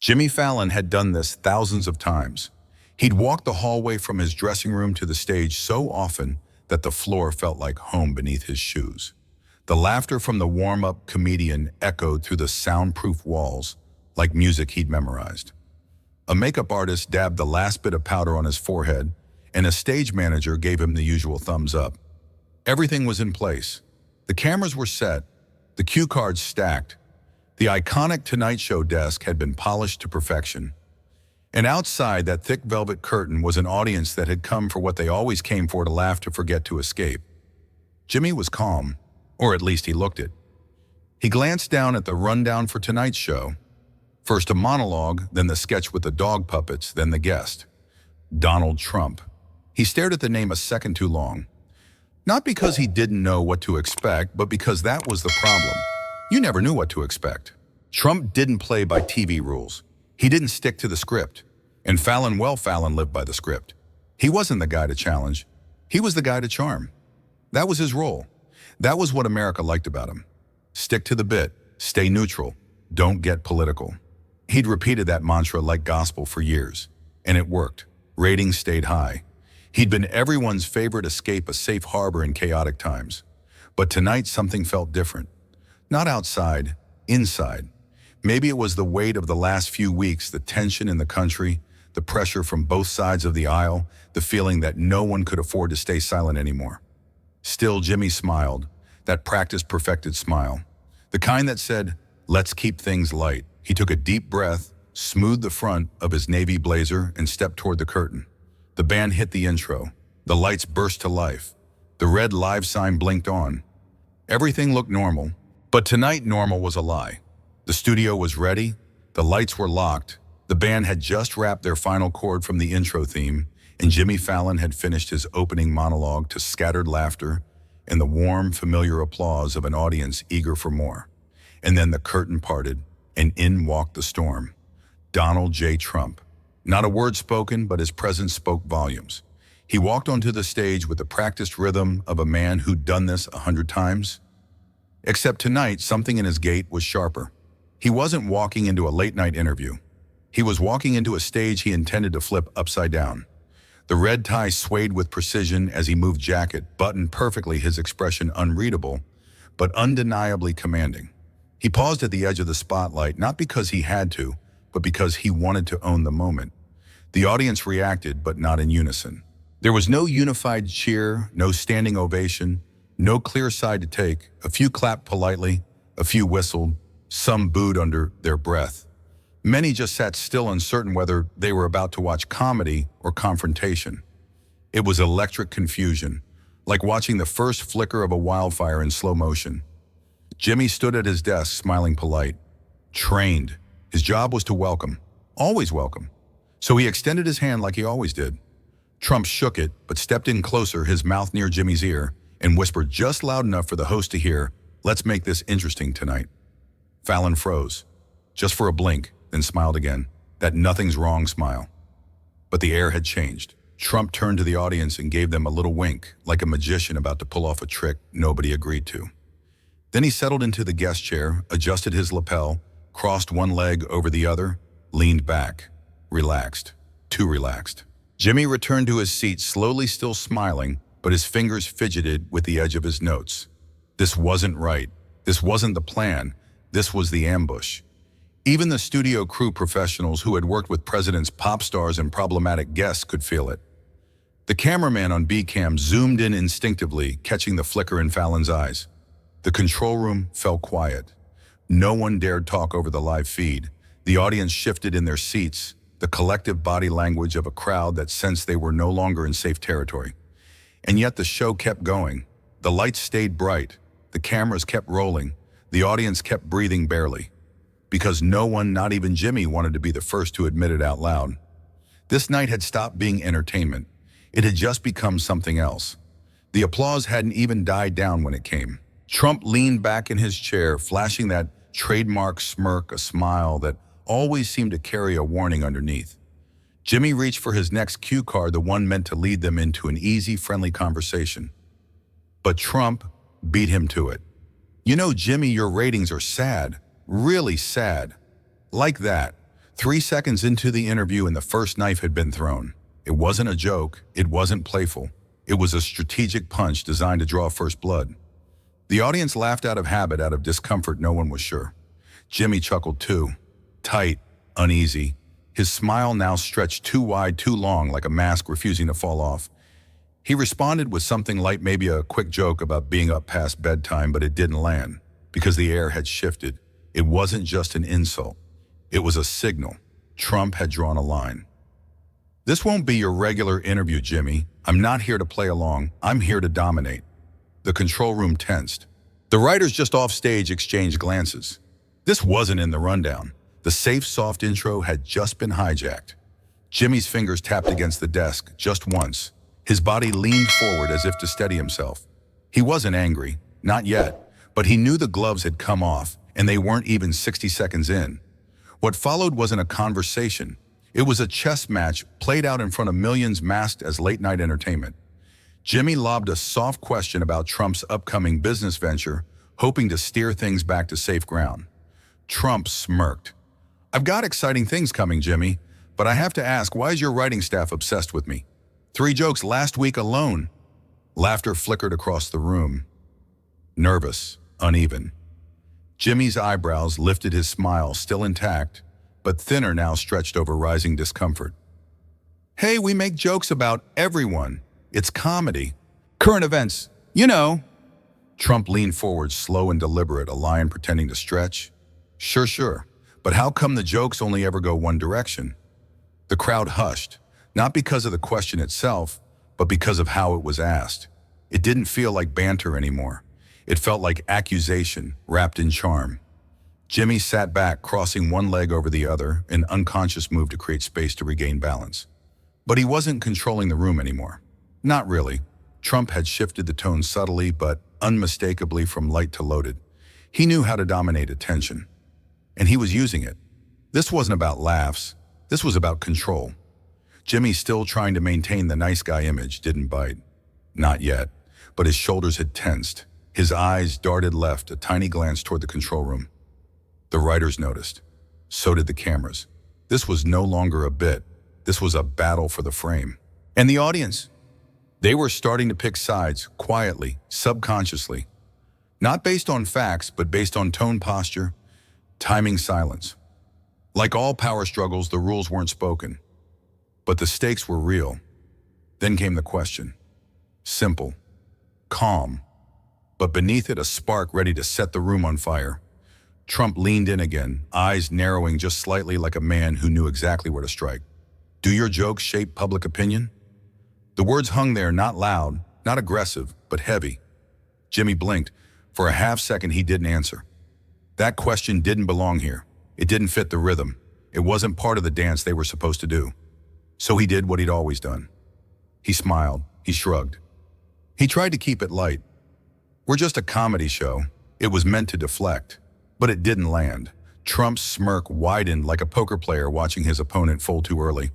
Jimmy Fallon had done this thousands of times. He'd walked the hallway from his dressing room to the stage so often that the floor felt like home beneath his shoes. The laughter from the warm-up comedian echoed through the soundproof walls like music he'd memorized. A makeup artist dabbed the last bit of powder on his forehead, and a stage manager gave him the usual thumbs up. Everything was in place. The cameras were set, the cue cards stacked. The iconic Tonight Show desk had been polished to perfection. And outside that thick velvet curtain was an audience that had come for what they always came for, to laugh, to forget, to escape. Jimmy was calm, or at least he looked it. He glanced down at the rundown for tonight's show. First a monologue, then the sketch with the dog puppets, then the guest. Donald Trump. He stared at the name a second too long. Not because he didn't know what to expect, but because that was the problem. You never knew what to expect. Trump didn't play by TV rules. He didn't stick to the script. And Fallon lived by the script. He wasn't the guy to challenge. He was the guy to charm. That was his role. That was what America liked about him. Stick to the bit. Stay neutral. Don't get political. He'd repeated that mantra like gospel for years. And it worked. Ratings stayed high. He'd been everyone's favorite escape, a safe harbor in chaotic times. But tonight something felt different. Not outside, inside. Maybe it was the weight of the last few weeks, the tension in the country, the pressure from both sides of the aisle, the feeling that no one could afford to stay silent anymore. Still, Jimmy smiled, that practice-perfected smile. The kind that said, let's keep things light. He took a deep breath, smoothed the front of his navy blazer, and stepped toward the curtain. The band hit the intro. The lights burst to life. The red live sign blinked on. Everything looked normal, but tonight normal was a lie. The studio was ready. The lights were locked. The band had just wrapped their final chord from the intro theme, and Jimmy Fallon had finished his opening monologue to scattered laughter and the warm, familiar applause of an audience eager for more. And then the curtain parted, and in walked the storm. Donald J. Trump. Not a word spoken, but his presence spoke volumes. He walked onto the stage with the practiced rhythm of a man who'd done this 100 times. Except tonight, something in his gait was sharper. He wasn't walking into a late-night interview. He was walking into a stage he intended to flip upside down. The red tie swayed with precision as he moved, jacket buttoned perfectly, his expression unreadable, but undeniably commanding. He paused at the edge of the spotlight, not because he had to, but because he wanted to own the moment. The audience reacted, but not in unison. There was no unified cheer, no standing ovation, no clear side to take. A few clapped politely, a few whistled, some booed under their breath. Many just sat still, uncertain whether they were about to watch comedy or confrontation. It was electric confusion, like watching the first flicker of a wildfire in slow motion. Jimmy stood at his desk, smiling, polite, trained. His job was to welcome, always welcome. So he extended his hand like he always did. Trump shook it, but stepped in closer, his mouth near Jimmy's ear, and whispered just loud enough for the host to hear, "Let's make this interesting tonight." Fallon froze, just for a blink, then smiled again, that nothing's wrong smile. But the air had changed. Trump turned to the audience and gave them a little wink, like a magician about to pull off a trick nobody agreed to. Then he settled into the guest chair, adjusted his lapel, crossed one leg over the other, leaned back, relaxed, too relaxed. Jimmy returned to his seat, slowly, still smiling, but his fingers fidgeted with the edge of his notes. This wasn't right. This wasn't the plan. This was the ambush. Even the studio crew professionals who had worked with presidents, pop stars, and problematic guests could feel it. The cameraman on B-cam zoomed in instinctively, catching the flicker in Fallon's eyes. The control room fell quiet. No one dared talk over the live feed. The audience shifted in their seats, the collective body language of a crowd that sensed they were no longer in safe territory. And yet the show kept going. The lights stayed bright. The cameras kept rolling. The audience kept breathing barely. Because no one, not even Jimmy, wanted to be the first to admit it out loud. This night had stopped being entertainment. It had just become something else. The applause hadn't even died down when it came. Trump leaned back in his chair, flashing that trademark smirk, a smile that always seemed to carry a warning underneath. Jimmy reached for his next cue card, the one meant to lead them into an easy, friendly conversation. But Trump beat him to it. "You know, Jimmy, your ratings are sad, really sad. Like that. 3 seconds into the interview and the first knife had been thrown. It wasn't a joke, it wasn't playful. It was a strategic punch designed to draw first blood. The audience laughed out of habit, out of discomfort, no one was sure. Jimmy chuckled too. Tight, uneasy. His smile now stretched too wide, too long, like a mask refusing to fall off. He responded with something light, maybe a quick joke about being up past bedtime, but it didn't land, because the air had shifted. It wasn't just an insult. It was a signal. Trump had drawn a line. This won't be your regular interview, Jimmy. I'm not here to play along. I'm here to dominate. The control room tensed. The writers just off stage exchanged glances. This wasn't in the rundown. The safe, soft intro had just been hijacked. Jimmy's fingers tapped against the desk just once. His body leaned forward as if to steady himself. He wasn't angry, not yet, but he knew the gloves had come off, and they weren't even 60 seconds in. What followed wasn't a conversation. It was a chess match played out in front of millions masked as late-night entertainment. Jimmy lobbed a soft question about Trump's upcoming business venture, hoping to steer things back to safe ground. Trump smirked. "I've got exciting things coming, Jimmy, but I have to ask, why is your writing staff obsessed with me? 3 jokes last week alone." Laughter flickered across the room. Nervous, uneven. Jimmy's eyebrows lifted, his smile still intact, but thinner now, stretched over rising discomfort. "Hey, we make jokes about everyone. It's comedy. Current events, you know." Trump leaned forward, slow and deliberate, a lion pretending to stretch. Sure. But how come the jokes only ever go one direction?" The crowd hushed, not because of the question itself, but because of how it was asked. It didn't feel like banter anymore. It felt like accusation wrapped in charm. Jimmy sat back, crossing one leg over the other, an unconscious move to create space to regain balance. But he wasn't controlling the room anymore. Not really. Trump had shifted the tone subtly but unmistakably from light to loaded. He knew how to dominate attention, and he was using it. This wasn't about laughs. This was about control. Jimmy, still trying to maintain the nice guy image, didn't bite. Not yet, but his shoulders had tensed. His eyes darted left, a tiny glance toward the control room. The writers noticed. So did the cameras. This was no longer a bit. This was a battle for the frame. And the audience? They were starting to pick sides, quietly, subconsciously. Not based on facts, but based on tone, posture, timing, silence. Like all power struggles, the rules weren't spoken. But the stakes were real. Then came the question. Simple. Calm. But beneath it, a spark ready to set the room on fire. Trump leaned in again, eyes narrowing just slightly, like a man who knew exactly where to strike. "Do your jokes shape public opinion?" The words hung there, not loud, not aggressive, but heavy. Jimmy blinked. For a half second, he didn't answer. That question didn't belong here. It didn't fit the rhythm. It wasn't part of the dance they were supposed to do. So he did what he'd always done. He smiled. He shrugged. He tried to keep it light. "We're just a comedy show." It was meant to deflect, but it didn't land. Trump's smirk widened like a poker player watching his opponent fold too early.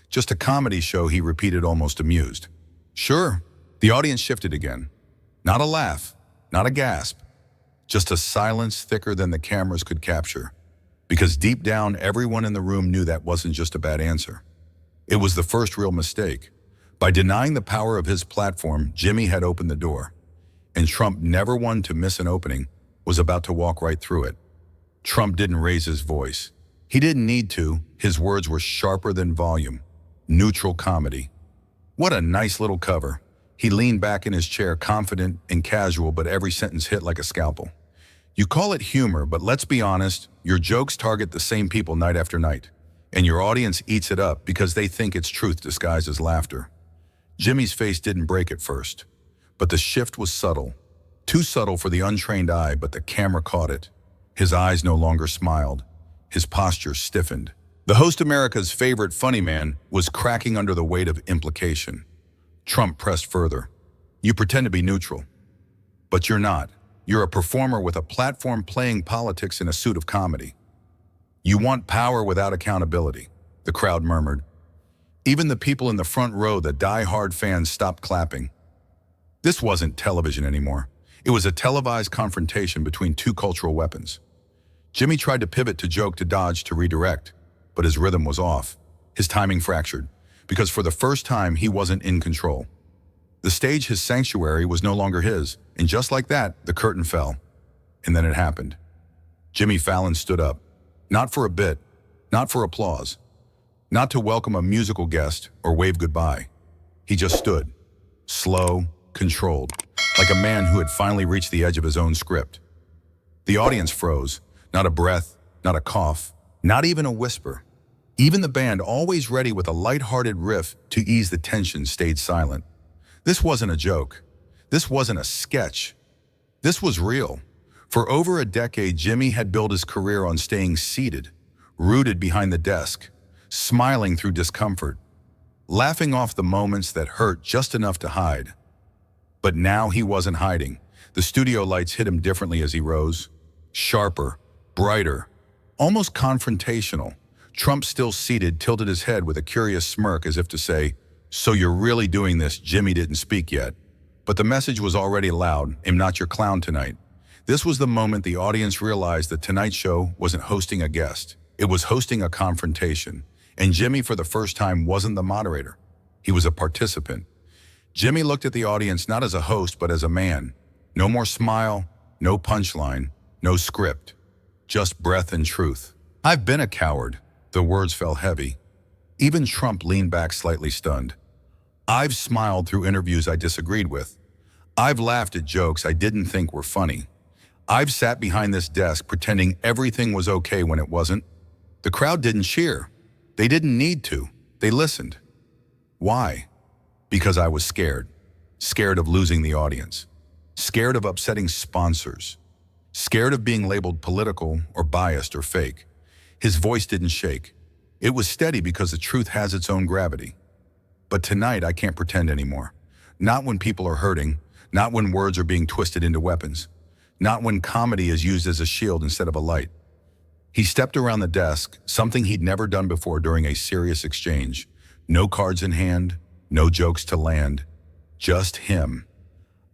"Just a comedy show," he repeated, almost amused. "Sure." The audience shifted again. Not a laugh, not a gasp, just a silence thicker than the cameras could capture. Because deep down, everyone in the room knew that wasn't just a bad answer. It was the first real mistake. By denying the power of his platform, Jimmy had opened the door. And Trump, never one to miss an opening, was about to walk right through it. Trump didn't raise his voice. He didn't need to. His words were sharper than volume. Neutral comedy. What a nice little cover. He leaned back in his chair, confident and casual, but every sentence hit like a scalpel. "You call it humor, but let's be honest, your jokes target the same people night after night. And your audience eats it up because they think it's truth disguised as laughter." Jimmy's face didn't break at first, but the shift was subtle. Too subtle for the untrained eye, but the camera caught it. His eyes no longer smiled. His posture stiffened. The host, America's favorite funny man, was cracking under the weight of implication. Trump pressed further. "You pretend to be neutral, but you're not. You're a performer with a platform playing politics in a suit of comedy. You want power without accountability," the crowd murmured. Even the people in the front row, the die-hard fans, stopped clapping. This wasn't television anymore. It was a televised confrontation between two cultural weapons. Jimmy tried to pivot, to joke, to dodge, to redirect. but his rhythm was off. His timing fractured, because for the first time he wasn't in control. The stage, his sanctuary, was no longer his, and just like that, the curtain fell. And then it happened. Jimmy Fallon stood up, not for a bit, not for applause, not to welcome a musical guest or wave goodbye. He just stood, slow, controlled, like a man who had finally reached the edge of his own script. The audience froze, not a breath, not a cough, not even a whisper. Even the band, always ready with a light-hearted riff to ease the tension, stayed silent. This wasn't a joke. This wasn't a sketch. This was real. For over a decade, Jimmy had built his career on staying seated, rooted behind the desk, smiling through discomfort, laughing off the moments that hurt just enough to hide. But now he wasn't hiding. The studio lights hit him differently as he rose. Sharper, brighter, almost confrontational. Trump, still seated, tilted his head with a curious smirk as if to say, "So you're really doing this?" Jimmy didn't speak yet. But the message was already loud: "I'm not your clown tonight." This was the moment the audience realized the Tonight Show wasn't hosting a guest. It was hosting a confrontation. And Jimmy, for the first time, wasn't the moderator. He was a participant. Jimmy looked at the audience not as a host, but as a man. No more smile, no punchline, no script. Just breath and truth. "I've been a coward." The words fell heavy. Even Trump leaned back, slightly stunned. "I've smiled through interviews I disagreed with. I've laughed at jokes I didn't think were funny. I've sat behind this desk pretending everything was okay when it wasn't." The crowd didn't cheer. They didn't need to. They listened. Why? Because I was scared. Scared of losing the audience. Scared of upsetting sponsors. Scared of being labeled political or biased or fake. His voice didn't shake. It was steady because the truth has its own gravity. "But tonight I can't pretend anymore. Not when people are hurting. Not when words are being twisted into weapons. Not when comedy is used as a shield instead of a light." He stepped around the desk, something he'd never done before during a serious exchange. No cards in hand, no jokes to land. Just him.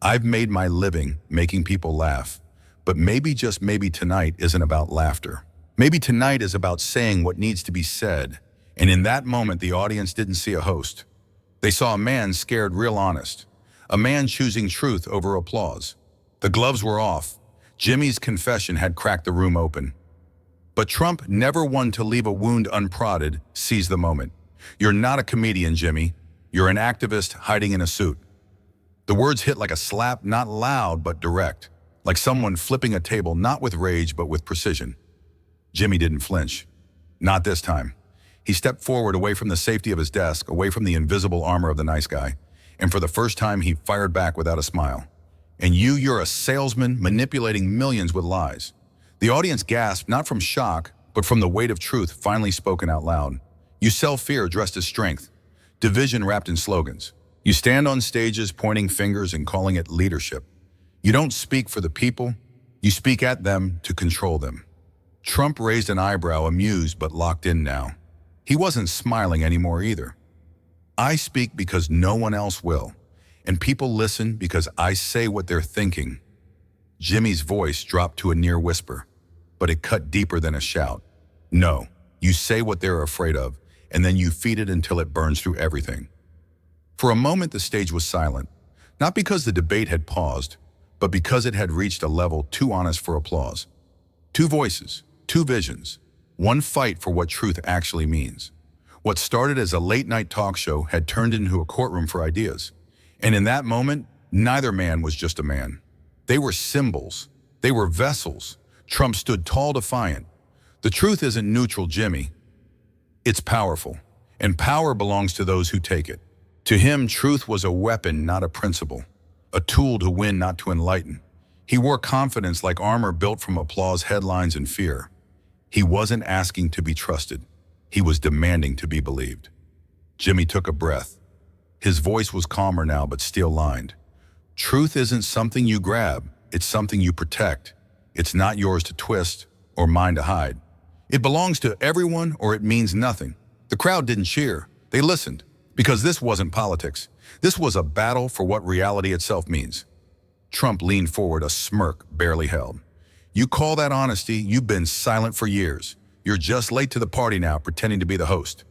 "I've made my living making people laugh. But maybe, just maybe, tonight isn't about laughter. Maybe tonight is about saying what needs to be said." And in that moment, the audience didn't see a host. They saw a man scared, real honest. A man choosing truth over applause. The gloves were off. Jimmy's confession had cracked the room open. But Trump, never one to leave a wound unprodded, seized the moment. "You're not a comedian, Jimmy. You're an activist hiding in a suit." The words hit like a slap, not loud but direct. Like someone flipping a table, not with rage but with precision. Jimmy didn't flinch. Not this time. He stepped forward, away from the safety of his desk, away from the invisible armor of the nice guy. And for the first time, he fired back without a smile. "And you're a salesman manipulating millions with lies." The audience gasped, not from shock, but from the weight of truth finally spoken out loud. "You sell fear dressed as strength, division wrapped in slogans. You stand on stages pointing fingers and calling it leadership. You don't speak for the people, you speak at them to control them." Trump raised an eyebrow, amused but locked in now. He wasn't smiling anymore either. "I speak because no one else will, and people listen because I say what they're thinking." Jimmy's voice dropped to a near whisper, but it cut deeper than a shout. "No, you say what they're afraid of, and then you feed it until it burns through everything." For a moment, the stage was silent, not because the debate had paused, but because it had reached a level too honest for applause. Two voices, two visions, one fight for what truth actually means. What started as a late-night talk show had turned into a courtroom for ideas. And in that moment, neither man was just a man. They were symbols. They were vessels. Trump stood tall, defiant. "The truth isn't neutral, Jimmy. It's powerful, and power belongs to those who take it." To him, truth was a weapon, not a principle. A tool to win, not to enlighten. He wore confidence like armor built from applause, headlines, and fear. He wasn't asking to be trusted. He was demanding to be believed. Jimmy took a breath. His voice was calmer now, but steel-lined. "Truth isn't something you grab. It's something you protect. It's not yours to twist or mine to hide. It belongs to everyone or it means nothing." The crowd didn't cheer. They listened, because this wasn't politics. This was a battle for what reality itself means. Trump leaned forward, a smirk barely held. "You call that honesty? You've been silent for years. You're just late to the party now, pretending to be the host."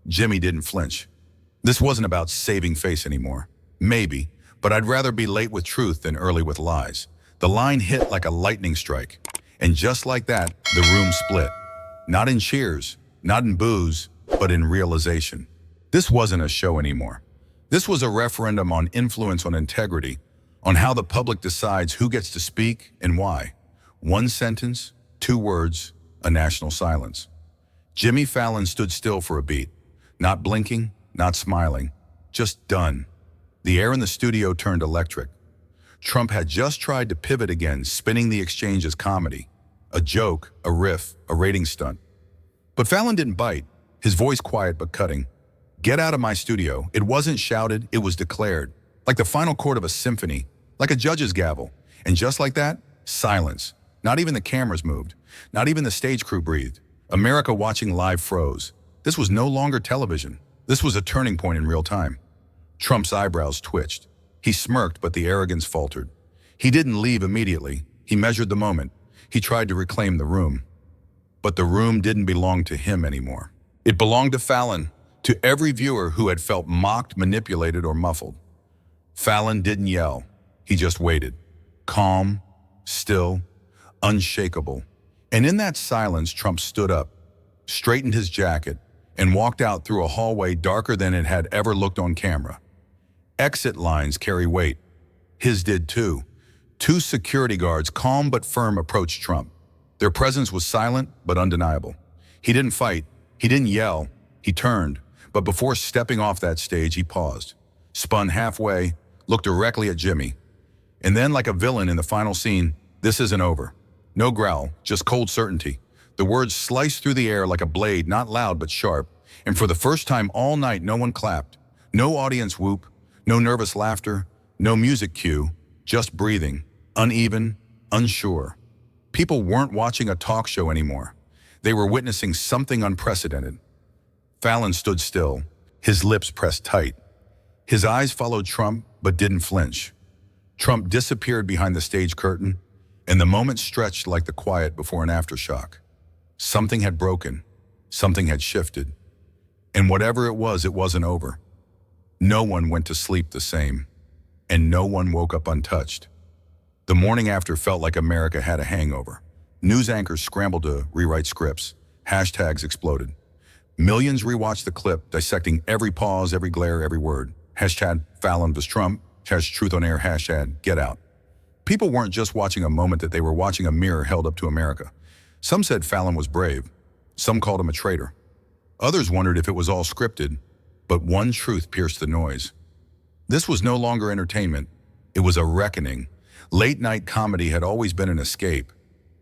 Jimmy didn't flinch. This wasn't about saving face anymore. Maybe, but I'd rather be late with truth than early with lies. The line hit like a lightning strike. And just like that, the room split. Not in cheers, not in boos, but in realization. This wasn't a show anymore. This was a referendum on influence, on integrity, on how the public decides who gets to speak and why. One sentence, 2 words, a national silence. Jimmy Fallon stood still for a beat, not blinking, not smiling, just done. The air in the studio turned electric. Trump had just tried to pivot again, spinning the exchange as comedy. A joke, a riff, a rating stunt. But Fallon didn't bite, his voice quiet but cutting. "Get out of my studio." It wasn't shouted, it was declared. Like the final chord of a symphony, like a judge's gavel. And just like that, silence. Not even the cameras moved. Not even the stage crew breathed. America watching live froze. This was no longer television. This was a turning point in real time. Trump's eyebrows twitched. He smirked, but the arrogance faltered. He didn't leave immediately. He measured the moment. He tried to reclaim the room. But the room didn't belong to him anymore. It belonged to Fallon, to every viewer who had felt mocked, manipulated, or muffled. Fallon didn't yell. He just waited. Calm, still, unshakable. And in that silence, Trump stood up, straightened his jacket, and walked out through a hallway darker than it had ever looked on camera. Exit lines carry weight. His did too. 2 security guards, calm but firm, approached Trump. Their presence was silent but undeniable. He didn't fight. He didn't yell. He turned. But before stepping off that stage, he paused, spun halfway, looked directly at Jimmy. And then, like a villain in the final scene, "This isn't over." No growl, just cold certainty. The words sliced through the air like a blade, not loud but sharp. And for the first time all night, no one clapped. No audience whoop, no nervous laughter, no music cue, just breathing, uneven, unsure. People weren't watching a talk show anymore. They were witnessing something unprecedented. Fallon stood still, his lips pressed tight. His eyes followed Trump, but didn't flinch. Trump disappeared behind the stage curtain, and the moment stretched like the quiet before an aftershock. Something had broken. Something had shifted. And whatever it wasn't over. No one went to sleep the same, and no one woke up untouched. The morning after felt like America had a hangover. News anchors scrambled to rewrite scripts. Hashtags exploded. Millions rewatched the clip, dissecting every pause, every glare, every word. Hashtag Fallon vs. Trump. Hashtag Truth on Air. Hashtag Get Out. People weren't just watching a moment, that they were watching a mirror held up to America. Some said Fallon was brave. Some called him a traitor. Others wondered if it was all scripted, but one truth pierced the noise. This was no longer entertainment. It was a reckoning. Late-night comedy had always been an escape,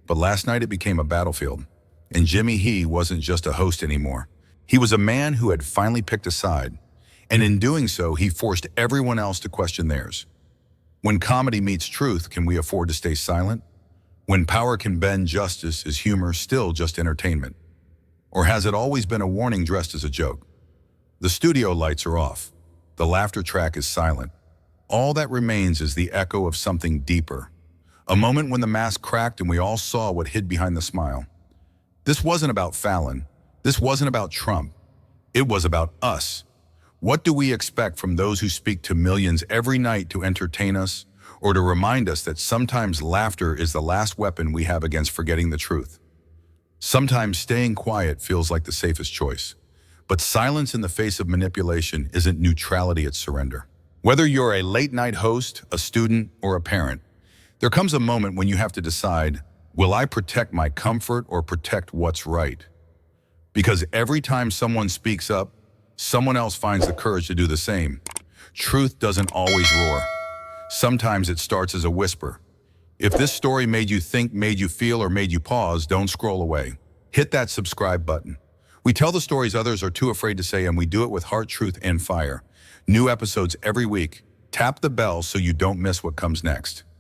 but last night it became a battlefield. And Jimmy He wasn't just a host anymore. He was a man who had finally picked a side, and in doing so, he forced everyone else to question theirs. When comedy meets truth, can we afford to stay silent? When power can bend justice, is humor still just entertainment? Or has it always been a warning dressed as a joke? The studio lights are off. The laughter track is silent. All that remains is the echo of something deeper. A moment when the mask cracked and we all saw what hid behind the smile. This wasn't about Fallon. This wasn't about Trump. It was about us. What do we expect from those who speak to millions every night to entertain us, or to remind us that sometimes laughter is the last weapon we have against forgetting the truth? Sometimes staying quiet feels like the safest choice. But silence in the face of manipulation isn't neutrality, it's surrender. Whether you're a late-night host, a student, or a parent, there comes a moment when you have to decide, will I protect my comfort or protect what's right? Because every time someone speaks up, someone else finds the courage to do the same. Truth doesn't always roar. Sometimes it starts as a whisper. If this story made you think, made you feel, or made you pause, don't scroll away. Hit that subscribe button. We tell the stories others are too afraid to say, and we do it with heart, truth, and fire. New episodes every week. Tap the bell so you don't miss what comes next.